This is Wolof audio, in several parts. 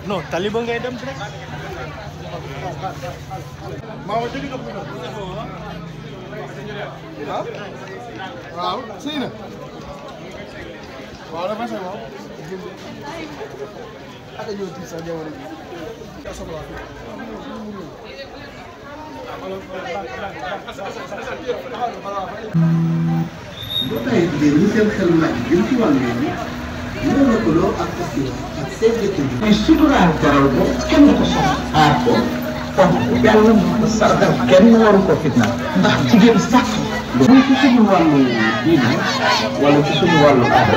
non taliba ngay dem rek. waaw sëy na waaw dafa sëy moom ak a ñëw tiit sax jamono ji mbootaay jigéen ñi seen xel màcc jëm ci wàllu yoon ñoo lëkkaloo ak festival ak seen jëkkër ji mais suturaal jaral ko kenn ko soxla aar ko fonk ko yàlla mu ko sargal kenn waru ko fitnaal ndax jigéen sàkk muy ci suñu wàllu diine wala ci suñu wàllu aada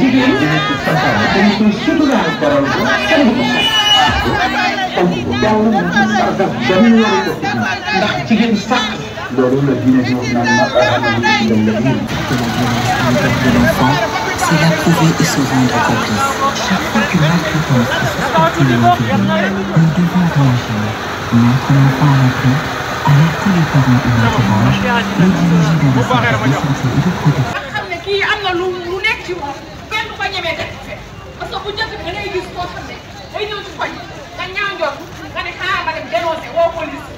jigéen dina ci santaane te ñu koy suturaal jaral ko kenn ko soxla aar ko fonk ko yàlla mu ko sargal kenn waru ko fitnaal ndax jigéen sàkk loolu la diine di wax naan c'est l'approuver et se rendre complice. Chaque fois que maltraitance est suspectée de l'intérêt, nous devons réagir, mettre l'enfant à l'abri, alerter les parents et l'entourage, les diriger dans des centres de santé et de protection. xam ne kii am na lu nekk ci moom kenn du ko ñemee def fe parce que bu njëkk bi da ngay gis koo xam ne day ñëw ci koñ nga ñaaw njort nga ne xaaral ma dem dénoncé woo police.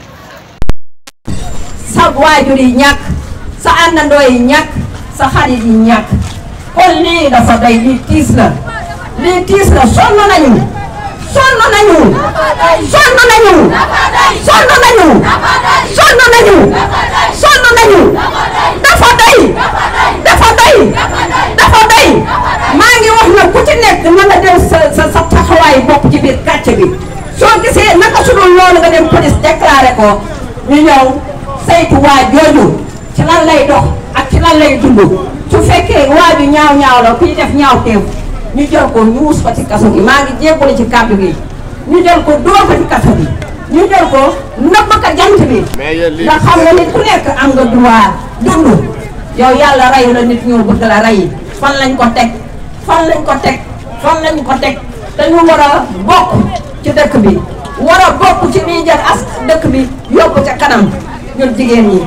sa waajur yi ñàkk sa àndandoo yi ñàkk sa xarit yi ñàkk kon lii dafa doy lii tiis la sonn nañu sonn nañu sonn nañu sonn nañu sonn nañu sonn nañu dafa doy dafa doy dafa doy maa ngi wax na ku ci nekk na nga def sa taxawaayu bopp ci biir quartier bi soo gisee naka su dul loolu nga dem police déclaré ko ñu ñëw saytu waa jooju ci lan lay dox ak ci lan lay dund su fekkee waaju ñaaw la kuy def ñaaw teew ñu jël ko ñuus ko ci kaso gi maa ngi jéggul ci kàddu gi ñu jël ko dóor ko ci kaso gi ñu jël ko nëbb ko jant bi ndax xam nga nit ku nekk am nga droit dund yow yàlla reyu la nit ñëw bëgg la rey fan lañ ko teg dañu war a bokk ci dëkk bi war a bokk ci liy jar as dëkk bi yóbbu ca kanam ñun jigéen ñi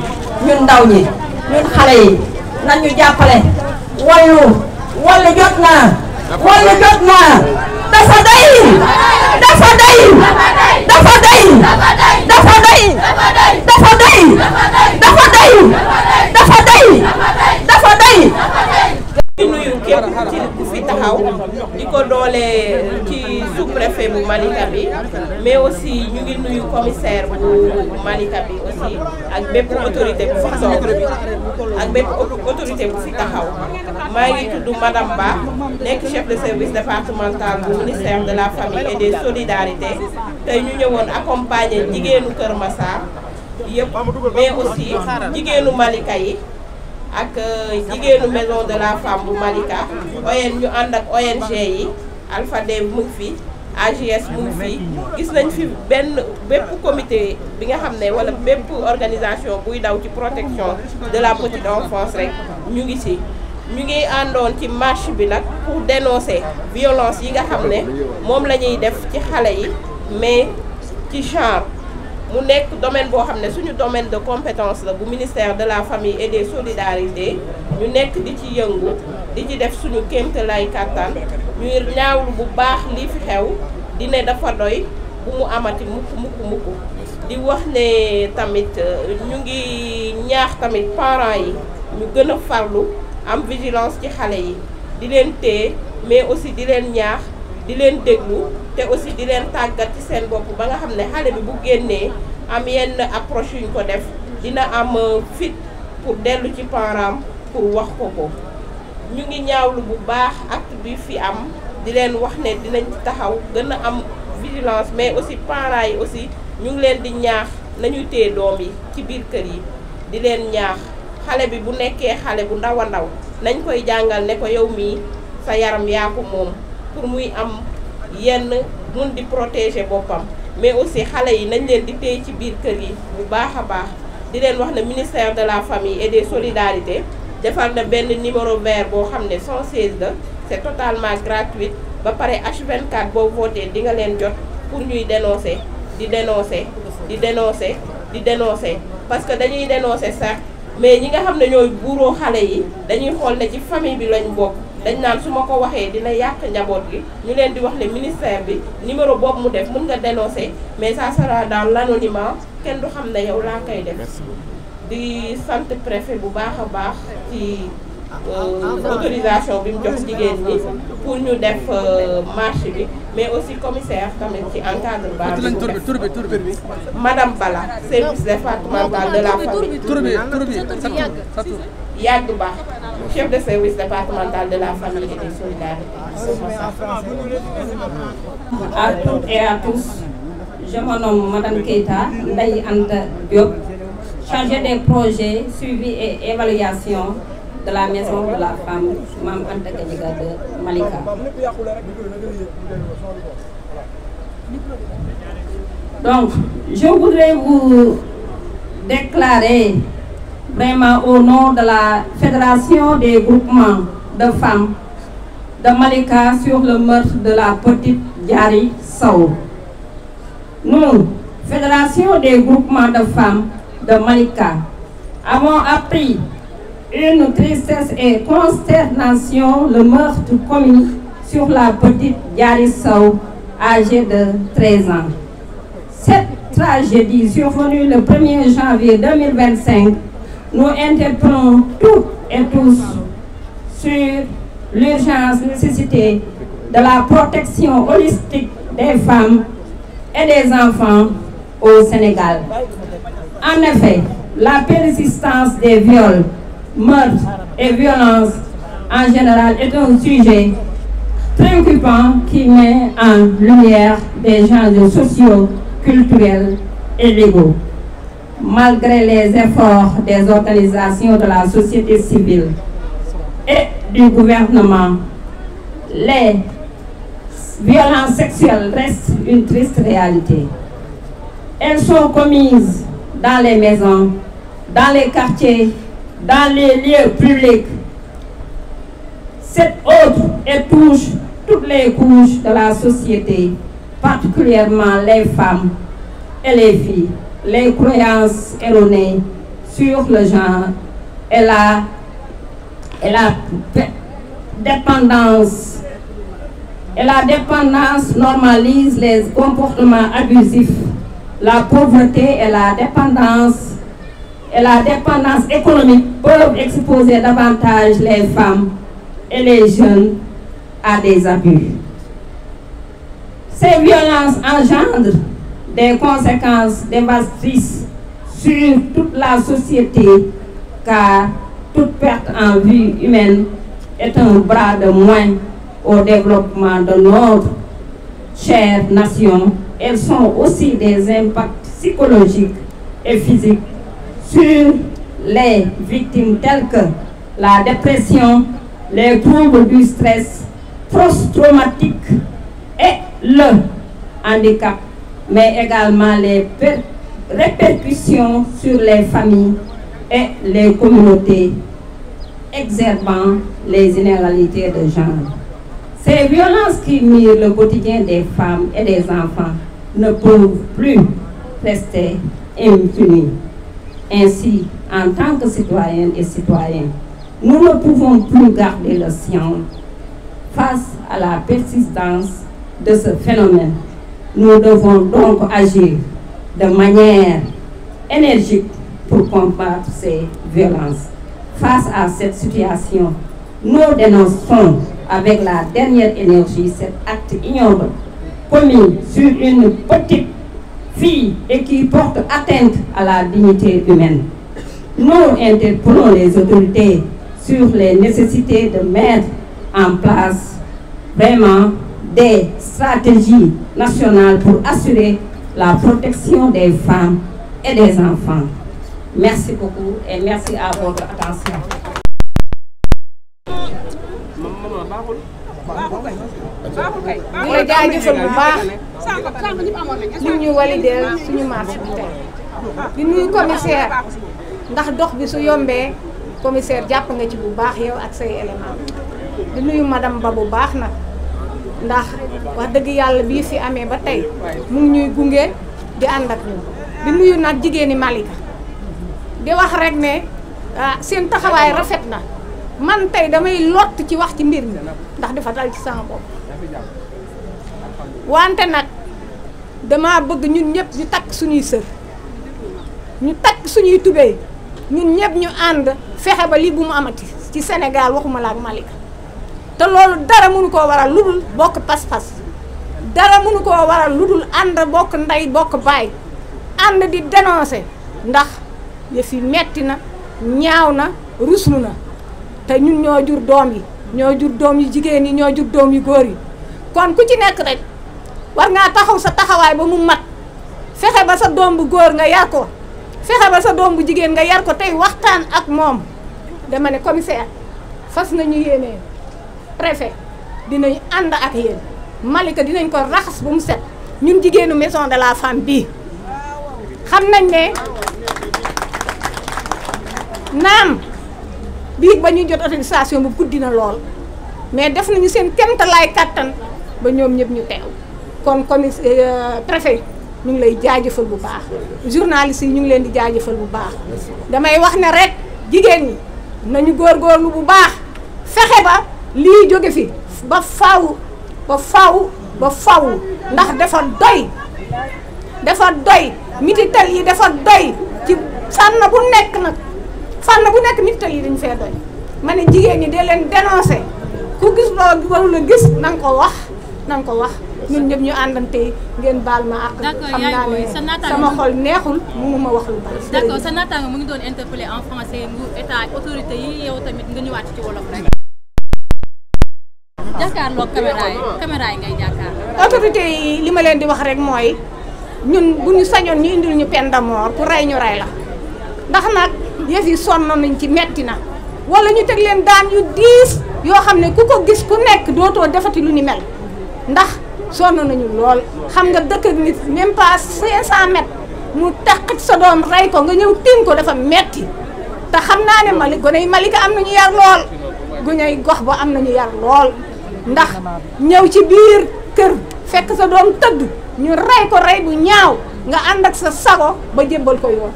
ñun ndaw ñi ñun xale yi nañu jàppale wallu jot naa dafa doy dafa doy dafa doy dafa doy dafa doy dafa doy dafa doy dafa doy di nuyu képp ku fi taxaw di ko doole ci sous-préfet bu Malika bi mais aussi ñu ngi nuyu commissaire bu Malika bi aussi ak bépp autorité bu fi toog ak bépp autorité bu fi taxaw maa ngi tudd madame Ba nekk chef de service départemental bu ministère de la famille et des solidarités tey ñu ñëwoon accompagner jigéenu Kër Massar yëpp mais aussi jigéenu Malika yi ak jigéenu maison de la femme bu Malika ñu ànd ak ONG yi Alpha Dev mu ngi fi AGS mu ngi fi gis nañ fi bépp comité bi nga xam ne wala bépp organisation buy daw ci protection de la petite enfance rek ñu ngi ci ñu ngi àndoon ci marche bi nag pour dénoncer violence yi nga xam ne moom la ñuy def ci xale yi mais ci genre mu nekk domaine boo xam ne suñu domaine de compétence la bu ministère de la famille et des solidarités ñu nekk di ci yëngu di ci def suñu kéemtalaay kàttan ñuy ñaawlu bu baax lii fi xew di ne dafa doy bu mu amati mukk di wax ne tamit ñu ngi ñaax tamit parents yi ñu gën a farlu am vigilance ci xale yi di leen téye mais aussi di leen ñaax di leen déglu te aussi di leen tàggat ci seen bopp ba nga xam ne xale bi bu génnee am yenn approche yuñ ko def dina am fit pour dellu ci parent pour wax ko ñu ngi ñaawlu bu baax acte bi fi am di leen wax ne dinañ ci taxaw gën a am vigilance mais aussi parents yi aussi ñu ngi leen di ñaax nañu téye doom yi ci biir kër yi di leen ñaax xale bi bu nekkee xale bu ndaw a ndaw nañ koy jàngal ne ko yow mii sa yaram yaa ko moom pour muy am yenn mun di protéger boppam mais aussi xale yi nañ leen di téye ci biir kër yi bu baax a baax di leen wax ne ministère de la famille et des solidarités defal na benn numéro vert boo xam ne 116 la c'est totalement gratuit ba pare H24 boo voté di nga leen jot pour ñuy dénoncer di dénoncer di dénoncer parce que dañuy dénoncer sax mais ñi nga xam ne ñooy buuroo xale yi dañuy xool ne ci famille bi lañ bokk dañ naan su ma ko waxee dina yàq njaboot gi ñu leen di wax ne ministère bi numéro boobu mu def mën nga dénoncer mais ça sera dans l'anonymat kenn du xam ne yow laa koy def di sant préfet bu baax a baax ci autorisation bi mu jox jigéen ñi pour ñu def marche bi mais aussi commissaire tamit ci encadrement bi madame Bala service départemental de la famille Yàgg Ba chef de service départemental de la famille et des solidarités. À toutes et à tous, je me nomme Madame Keita Ndeye Anta Diop, chargée des projets, suivi et évaluation de la maison de la femme Mame Anta Gadiaga de Malika. Donc, je voudrais vous déclarer vraiment au nom de la Fédération des groupements de femmes de Malika sur le meurtre de la petite Diary Sow. Nous, Fédération des groupements de femmes de Malika, avons appris une tristesse et consternation le meurtre commis sur la petite Diary Sow, âgée de 13 ans. Cette tragédie survenue le 1er janvier 2025 nous interpellons toutes et tous sur l'urgence nécessité de la protection holistique des femmes et des enfants au Sénégal. En effet, la persistance des viols, meurtres et violences en général est un sujet préoccupant qui met en lumière des enjeux sociaux, culturels et légaux. Malgré les efforts des organisations de la société civile et du gouvernement, les violences sexuelles restent une triste réalité. Elles sont commises dans les maisons, dans les quartiers, dans les lieux publics. Cette autre et touche toutes les couches de la société, particulièrement les femmes et les filles. Les croyances erronées sur le genre et la dépendance normalise les comportements abusifs. La pauvreté et la dépendance économique peuvent exposer davantage les femmes et les jeunes à des abus. Ces violences engendrent des conséquences dévastatrices sur toute la société, car toute perte en vie humaine est un bras de moins au développement de notre chère nation. Elles sont aussi des impacts psychologiques et physiques sur les victimes telles que la dépression, les troubles du stress post-traumatique et le handicap, mais également les répercussions sur les familles et les communautés, exacerbant les inégalités de genre. Ces violences qui mirent le quotidien des femmes et des enfants ne peuvent plus rester impunies. Ainsi, en tant que citoyennes et citoyens, nous ne pouvons plus garder le silence face à la persistance de ce phénomène. Nous devons donc agir de manière énergique pour combattre ces violences. Face à cette situation, nous dénonçons avec la dernière énergie cet acte ignoble commis sur une petite fille et qui porte atteinte à la dignité humaine. Nous interpellons les autorités sur les nécessités de mettre en place vraiment des stratégies nationales pour assurer la protection des femmes et des enfants. Merci beaucoup et merci à votre attention. di la jaajëfal bu baax li ñu walideel suñu marche bi tey di nuyu commissaire ndax dox bi su yombee commissaire jàpp nga ci bu baax yow ak say élément di nuyu madame Ba bu baax nag ndax wax dëgg yàlla bii fi amee ba tey mu ngi ñuy gunge di ànd ak ñun di nuyu nag jigéeni Malika di wax rek ne seen taxawaay rafet na man tey damay lott ci wax ci mbir mi ndax dafa dal ci sama bopp wante nag dama bëgg ñun ñëpp ñu takk suñuy sër ñu takk suñuy tubéy ñun ñëpp ñu ànd fexe ba lii bu mu amati ci Sénégal waxuma la ak Malika te loolu dara mënu koo waral lu dul bokk pas-pas dara mënu koo waral lu dul ànd bokk ndey bokk baay ànd di dénoncer ndax yëf yi metti na ñaaw na ruslu na te ñun ñoo jur doom yi ñoo jur doom yu jigéen yi ñoo jur doom yu góor yi kon ku ci nekk rek war ngaa taxaw sa taxawaay ba mu mat fexe ba sa doom bu góor nga yar ko fexe ba sa doom bu jigéen nga yar ko tey waxtaan ak moom dama ne commissaire fas nañu yéene préfet dinañ ànd ak yéen Malika dinañ ko raxas ba mu set ñun jigéenu maison de la femme bii xam nañ ne naam bii ba ñuy jot autorisation bu guddi na lool mais def nañu seen kéemtalaay kàttan ba ñoom ñëpp ñu teew kon commissaire préfet ñu ngi lay jaajëfal bu baax journalistes yi ñu ngi leen di jaajëfal bu baax damay wax ne rek jigéen ñi nañu góorgóorlu bu baax fexe ba lii jóge fi ba faw ba faw ba faw ndax dafa doy mitital yi dafa doy ci fànn bu nekk nag fànn bu nekk mitital yi dañu fee doy ma ne jigéen ñi de leen dénoncé ku gis loolu warul a gis na nga ko wax ñun ñëpp ñu àndante ngeen baal ma ak xam naa ne sama xol neexul mënuma wax lu bari. d'accord sa naataango mu ngi doon interpellé en français ngu état autorité yi yow tamit nga ñëwaat ci wolof rek. jàkkaarloo caméra yi ngay jàkkaarloo. autorité yi li ma leen di wax rek mooy ñun bu ñu sañoon ñu indil ñu peine de mort ku rey ñu rey la ndax nag yëf yi sonn nañ ci metti na wala ñu teg leen daan yu diis yoo xam ne ku ko gis ku nekk dootoo defati lu ni mel ndax sonn nañu lool xam nga dëkk ak nit même pas 500 mètres mu taxit sa doom rey ko nga ñëw tiim ko dafa metti te xam naa ne gone yi Malika am nañu yar lool gone yi gox ba am nañu yar lool ndax ñëw ci biir kër fekk sa doom tëdd ñu rey ko rey bu ñaaw nga ànd ak sa sago ba jébbal ko yoon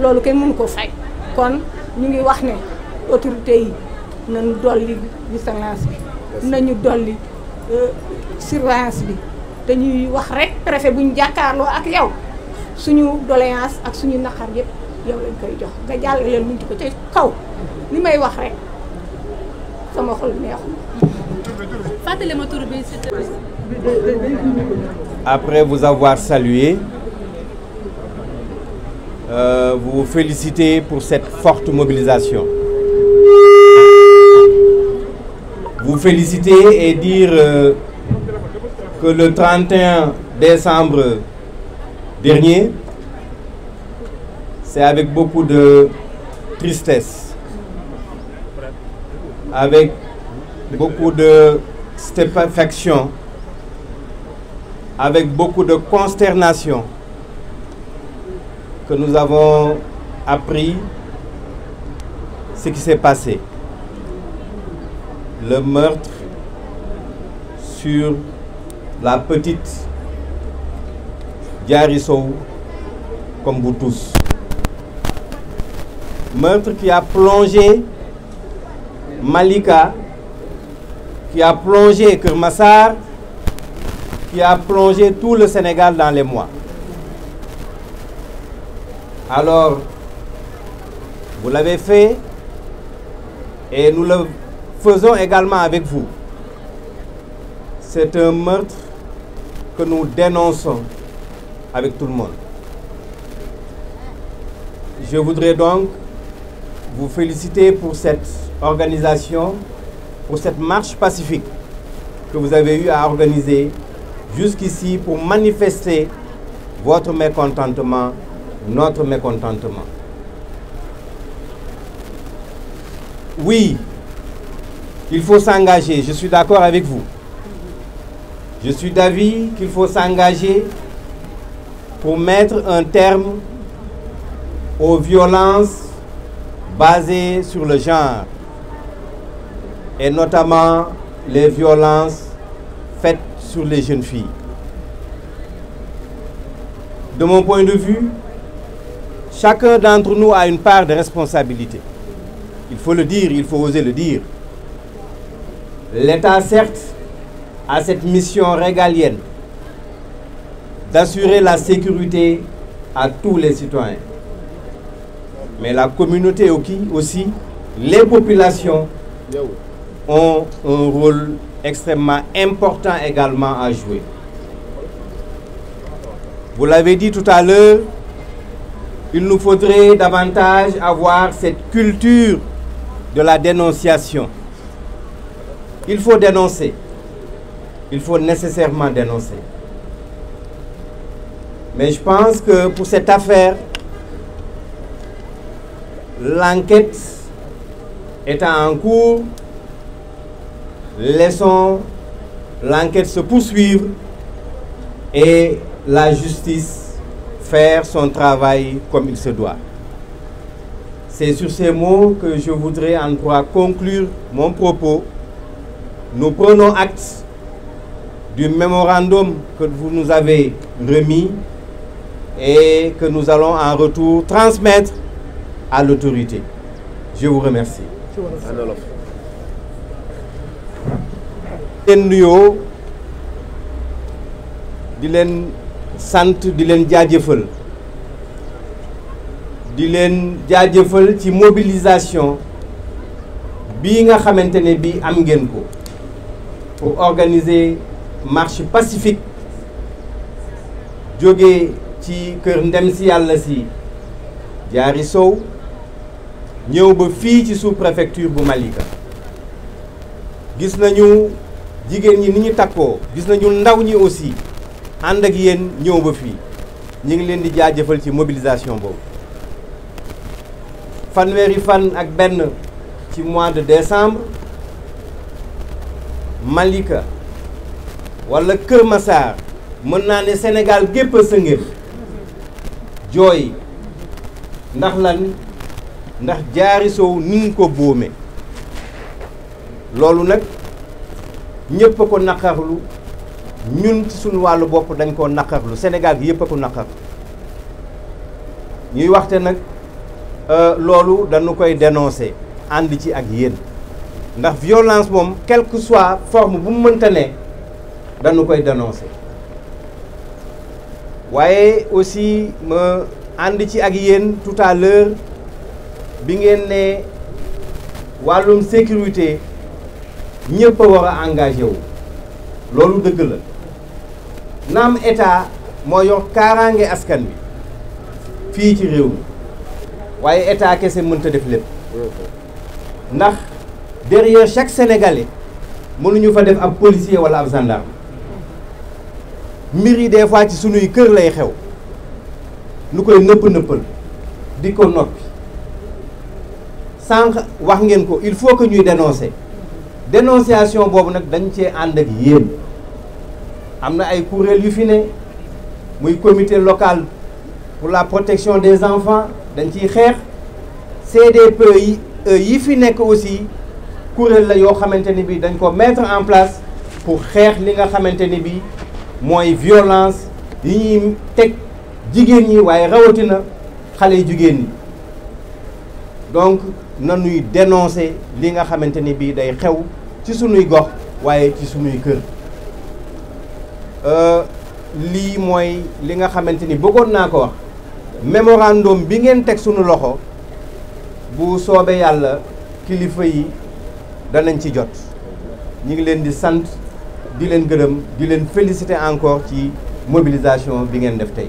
loolu kenn mënu ko fay kon ñu ngi wax ne autorité yi nañu dolli vigilance bi nañu dolli surveillance bi dañuy wax rek préfet bu ñu jàkkaarloo ak yow suñu doléance ak suñu naqar yëpp yow lañ koy jox nga jàllaleel muñ ko ci kaw li may wax rek sama xol neexul. fàttali ma tur bi. Après vous avoir salué, vous féliciter pour cette forte mobilisation. Vous féliciter et dire que le 31 décembre dernier, c'est avec beaucoup de tristesse, avec beaucoup de stupéfaction, avec beaucoup de consternation que nous avons appris ce qui s'est passé. Le meurtre sur la petite Diary Sow, comme vous tous. Meurtre qui a plongé Malika, qui a plongé Keur Massar, qui a plongé tout le Sénégal dans les mois. Alors, vous l'avez fait et nous le faisons également avec vous. C'est un meurtre que nous dénonçons avec tout le monde. Je voudrais donc vous féliciter pour cette organisation, pour cette marche pacifique que vous avez eu à organiser jusqu'ici pour manifester votre mécontentement, notre mécontentement. Oui, il faut s'engager, je suis d'accord avec vous. Je suis d'avis qu'il faut s'engager pour mettre un terme aux violences basées sur le genre et notamment les violences faites sur les jeunes filles. De mon point de vue, chacun d'entre nous a une part de responsabilité. Il faut le dire, il faut oser le dire. L'État, certes, a cette mission régalienne d'assurer la sécurité à tous les citoyens. Mais la communauté aussi, les populations ont un rôle extrêmement important également à jouer. Vous l'avez dit tout à l'heure, il nous faudrait davantage avoir cette culture de la dénonciation. Il faut dénoncer. Il faut nécessairement dénoncer. Mais je pense que pour cette affaire, l'enquête étant en cours, laissons l'enquête se poursuivre et la justice faire son travail comme il se doit. C'est sur ces mots que je voudrais en quoi conclure mon propos. Nous prenons acte du mémorandum que vous nous avez remis et que nous allons en retour transmettre à l'autorité. Je vous remercie. di leen nuyoo di leen sant di leen jaajëfal ci mobilisation bii nga xamante ne bii am ngeen ko pour organiser marche pacifique jóge ci kër ndem si yàlla si Diary Sow ñëw ba fii ci sous-préfecture bu Malika. Gis nañu jigéen ñi ni ñu takkoo, gis nañu ndaw ñi aussi ànd ak yéen ñëw ba fii. ñu ngi leen di jaajëfal ci mobilisation boobu. fanweeri fan ak benn ci mois de décembre Malika wala Kër Massar mën naa ne Sénégal gépp a sëngéem jooy ndax lan ndax Diary Sow ni ñu ko boome loolu nag ñëpp a ko naqarlu ñun ci suñu wàllu bopp dañ koo naqarlu Sénégal gi yëpp a ko naqarlu ñuy waxte nag loolu dañu koy dénoncer ànd ci ak yéen ndax violence moom quelle que soit forme bu mu mënta ne dañu koy dénoncer waaye aussi ma ànd ci ak yéen tout à l'heure bi ngeen ne wàllum sécurité ñëpp a war a engagé wu loolu dëgg la naam état moo yor kaaraange askan wi fii ci réew mi waaye état kese mënta def lépp ndax derrière chaque sénégalais mënuñu fa def ab policier wala ab gendarme mbir yi des fois ci sunuy kër lay xew nu koy nëppal di ko noppi sànq wax ngeen ko il faut que ñuy dénoncer dénonciation boobu nag dañ cee ànd ak yéen am na ay kuréel yu fi ne muy comité local pour la protection des enfants dañ ciy xeex CDPE yi fi nekk aussi kuréel la yoo xamante ni bi dañ ko mettre en place pour xeex li nga xamante ni bi mooy violence yi ñuy teg jigéen ñi waaye rawatina xale yu jigéen ñi donc nanuy dénoncer li nga xamante ni bii day xew ci sunuy gox waaye ci sunuy kër lii mooy li nga xamante ni bëggoon naa ko wax mémorandum bi ngeen teg sunu loxo bu soobee yàlla kilifa yi danañ ci jot ñu ngi leen di sant di leen gërëm di leen féliciter encore ci mobilisation bi ngeen def tey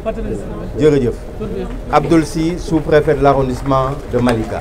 jërëjëf Abdoul Sy sous-préfet de l'arrondissement de Malika.